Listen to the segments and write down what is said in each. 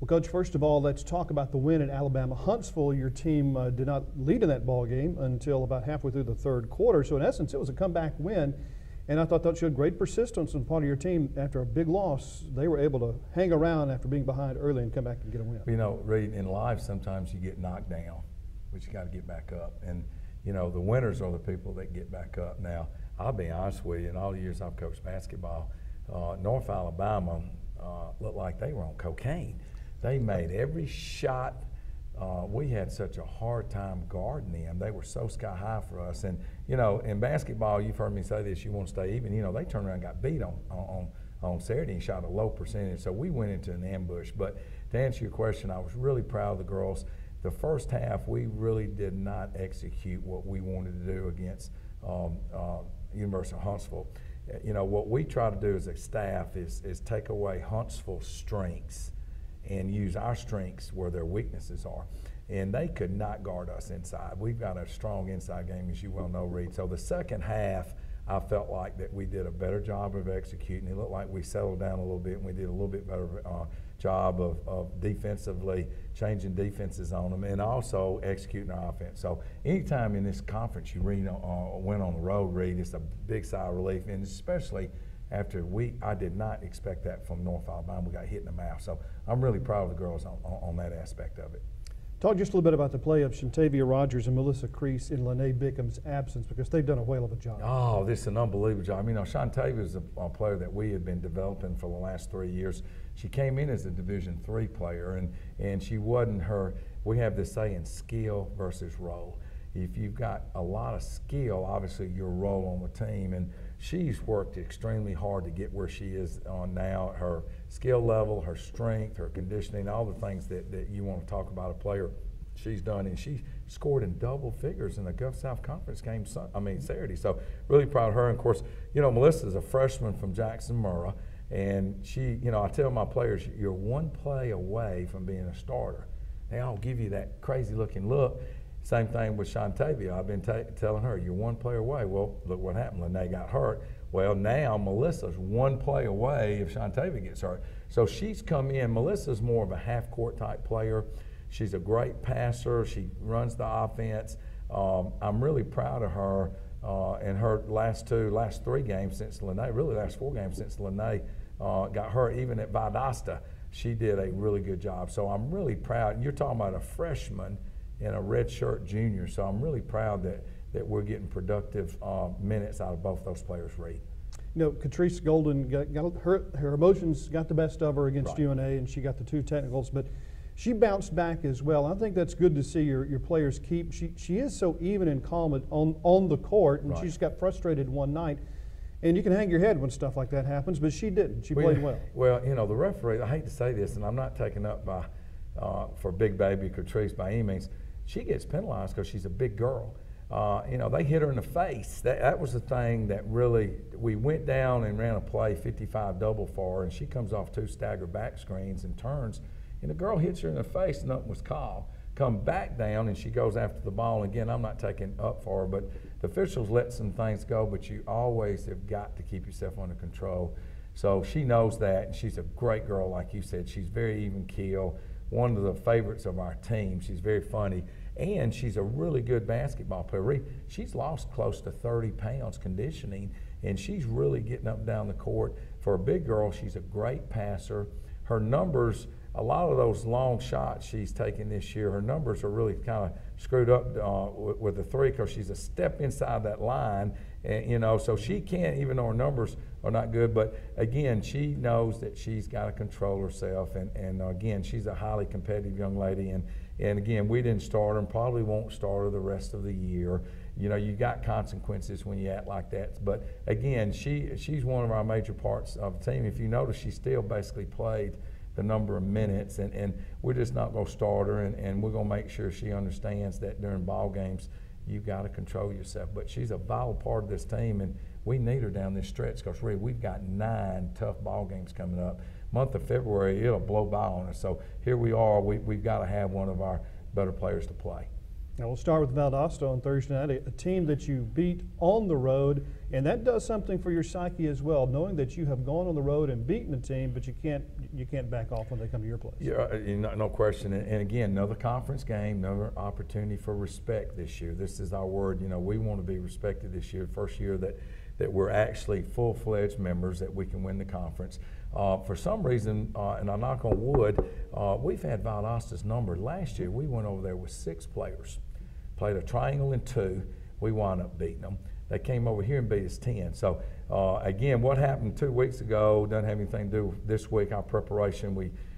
Well, Coach, first of all, let's talk about the win in Alabama. Huntsville, your team did not lead in that ball game until about halfway through the third quarter. So in essence, it was a comeback win. And I thought that showed great persistence on part of your team. After a big loss, they were able to hang around after being behind early and come back and get a win. You know, Reed, in life sometimes you get knocked down, but you got to get back up. And, you know, the winners are the people that get back up. Now, I'll be honest with you, in all the years I've coached basketball, North Alabama looked like they were on cocaine. They made every shot. We had such a hard time guarding them. They were so sky high for us. And, you know, in basketball, you've heard me say this, you want to stay even. You know, they turned around and got beat on Saturday and shot a low percentage. So we went into an ambush. But to answer your question, I was really proud of the girls. The first half, we really did not execute what we wanted to do against University of Huntsville. You know, what we try to do as a staff is take away Huntsville's strengths and use our strengths where their weaknesses are. And they could not guard us inside. We've got a strong inside game, as you well know, Reed. So the second half, I felt like that we did a better job of executing. It looked like we settled down a little bit, and we did a little bit better job of defensively changing defenses on them and also executing our offense. So anytime in this conference you win on the road, Reed, it's a big sigh of relief, and especially after I did not expect that from North Alabama. We got hit in the mouth. So I'm really proud of the girls on that aspect of it. Talk just a little bit about the play of Shantavia Rogers and Melissa Crease in Lene Bickham's absence, because they've done a whale of a job. Oh, this is an unbelievable job. You know, Shantavia is a player that we have been developing for the last 3 years. She came in as a Division III player, and she wasn't her. We have this saying, skill versus role. If you've got a lot of skill, obviously your role on the team, and she's worked extremely hard to get where she is on now. Her skill level, her strength, her conditioning, all the things that you want to talk about a player, she's done, and she scored in double figures in the Gulf South Conference game Saturday. So really proud of her. And of course, you know, Melissa's a freshman from Jackson Murrah, and she, you know, I tell my players, you're one play away from being a starter. They all give you that crazy looking look. Same thing with Shantavia. I've been telling her, you're one play away. Well, look what happened. Lene got hurt. Well, now Melissa's one play away if Shantavia gets hurt. So she's come in. Melissa's more of a half-court type player. She's a great passer. She runs the offense. I'm really proud of her in her last 3 games since Lene, really last 4 games since Lene got hurt, even at Valdosta. She did a really good job. So I'm really proud. You're talking about a freshman and a redshirt junior. So I'm really proud that we're getting productive minutes out of both those players, Reed. You know, Catrice Golden got her emotions got the best of her against Right. UNA, and she got the 2 technicals, but she bounced back as well. I think that's good to see your players keep. She is so even and calm on the court, and Right. she just got frustrated one night. And you can hang your head when stuff like that happens, but she didn't. She played well. Well, you know, the referee, I hate to say this, and I'm not taken up by for big baby Catrice by any means. She gets penalized because she's a big girl. You know, they hit her in the face. That was the thing that really, we went down and ran a play 55 double for her, and she comes off 2 stagger back screens and turns, and the girl hits her in the face, and nothing was called. Come back down, and she goes after the ball. Again, I'm not taking up for her, but the officials let some things go, but you always have got to keep yourself under control. So she knows that, and she's a great girl, like you said. She's very even keel, one of the favorites of our team. She's very funny, and she's a really good basketball player. She's lost close to 30 pounds conditioning, and she's really getting up and down the court. For a big girl, she's a great passer. Her numbers, a lot of those long shots she's taken this year, her numbers are really kind of screwed up with the 3 because she's a step inside that line, and, you know, so she can't, even though her numbers are not good, but again, she knows that she's got to control herself, and again, she's a highly competitive young lady, and again, we didn't start her and probably won't start her the rest of the year. You know, you got consequences when you act like that, but again, she's one of our major parts of the team. If you notice, she still basically played the number of minutes, and we're just not going to start her, and we're going to make sure she understands that during ball games you've got to control yourself. But she's a vital part of this team, and we need her down this stretch because really we've got 9 tough ball games coming up. Month of February, it'll blow by on us. So here we are. We've got to have one of our better players to play. Now we'll start with Valdosta on Thursday night, a team that you beat on the road, and that does something for your psyche as well, knowing that you have gone on the road and beaten a team, but you can't back off when they come to your place. Yeah, no question. And again, another conference game, another opportunity for respect this year. This is our word. You know, we want to be respected this year. First year that we're actually full-fledged members, that we can win the conference. For some reason, and I knock on wood, we've had Valdosta's number. Last year, we went over there with 6 players, played a triangle and 2. We wound up beating them. They came over here and beat us 10. So again, what happened 2 weeks ago doesn't have anything to do with this week. Our preparation,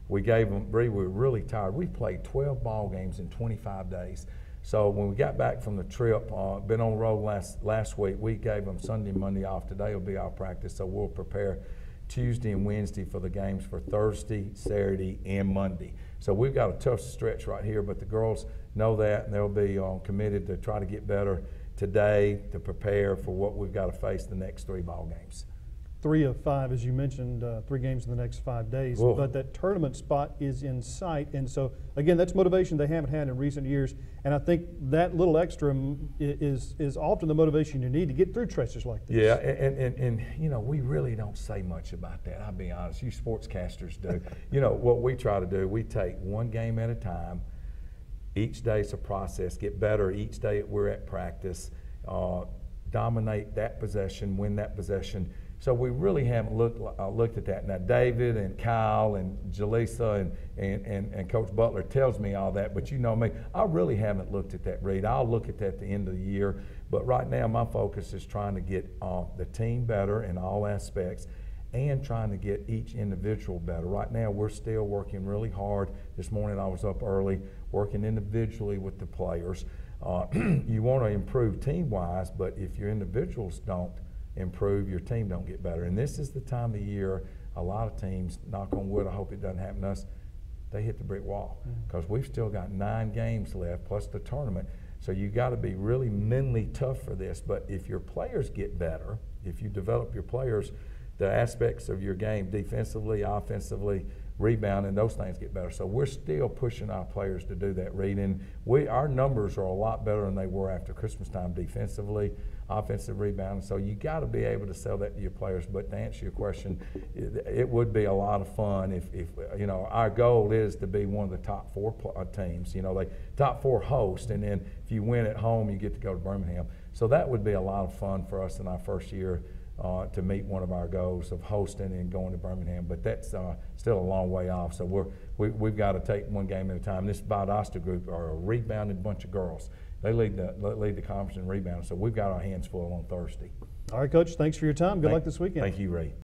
we gave them, we were really tired. We played 12 ball games in 25 days. So when we got back from the trip, been on the road last week, we gave them Sunday, Monday off. Today will be our practice, so we'll prepare Tuesday and Wednesday for the games for Thursday, Saturday, and Monday. So we've got a tough stretch right here, but the girls know that, and they'll be committed to try to get better today to prepare for what we've got to face the next 3 ball games. 3 of 5, as you mentioned, 3 games in the next 5 days. Whoa. But that tournament spot is in sight, and so again, that's motivation they haven't had in recent years. And I think that little extra is often the motivation you need to get through stretches like this. Yeah, and you know, we really don't say much about that. I'll be honest. You sportscasters do. You know what we try to do? We take one game at a time. Each day's a process. Get better each day we're at practice. Dominate that possession. Win that possession. So we really haven't looked at that. Now David and Kyle and Jaleesa and Coach Butler tells me all that, but you know me, I really haven't looked at that, Reed. I'll look at that at the end of the year, but right now my focus is trying to get the team better in all aspects and trying to get each individual better. Right now we're still working really hard. This morning I was up early working individually with the players. You want to improve team-wise, but if your individuals don't improve, your team don't get better. And this is the time of year a lot of teams, knock on wood, I hope it doesn't happen to us, they hit the brick wall because we've still got 9 games left plus the tournament. So you got to be really mentally tough for this. But if your players get better, if you develop your players, the aspects of your game defensively, offensively, rebounding, those things get better. So we're still pushing our players to do that, Reed. And our numbers are a lot better than they were after Christmas time defensively, offensive rebounding. So you got to be able to sell that to your players. But to answer your question, it would be a lot of fun if you know, our goal is to be one of the top 4 teams. You know, like top 4 host, and then if you win at home, you get to go to Birmingham. So that would be a lot of fun for us in our first year. To meet one of our goals of hosting and going to Birmingham, but that's still a long way off. So we've got to take one game at a time. This Valdosta group are a rebounded bunch of girls. They lead the conference in rebounding, so we've got our hands full on Thursday. All right, Coach, thanks for your time. Good luck this weekend. Thank you, Ray.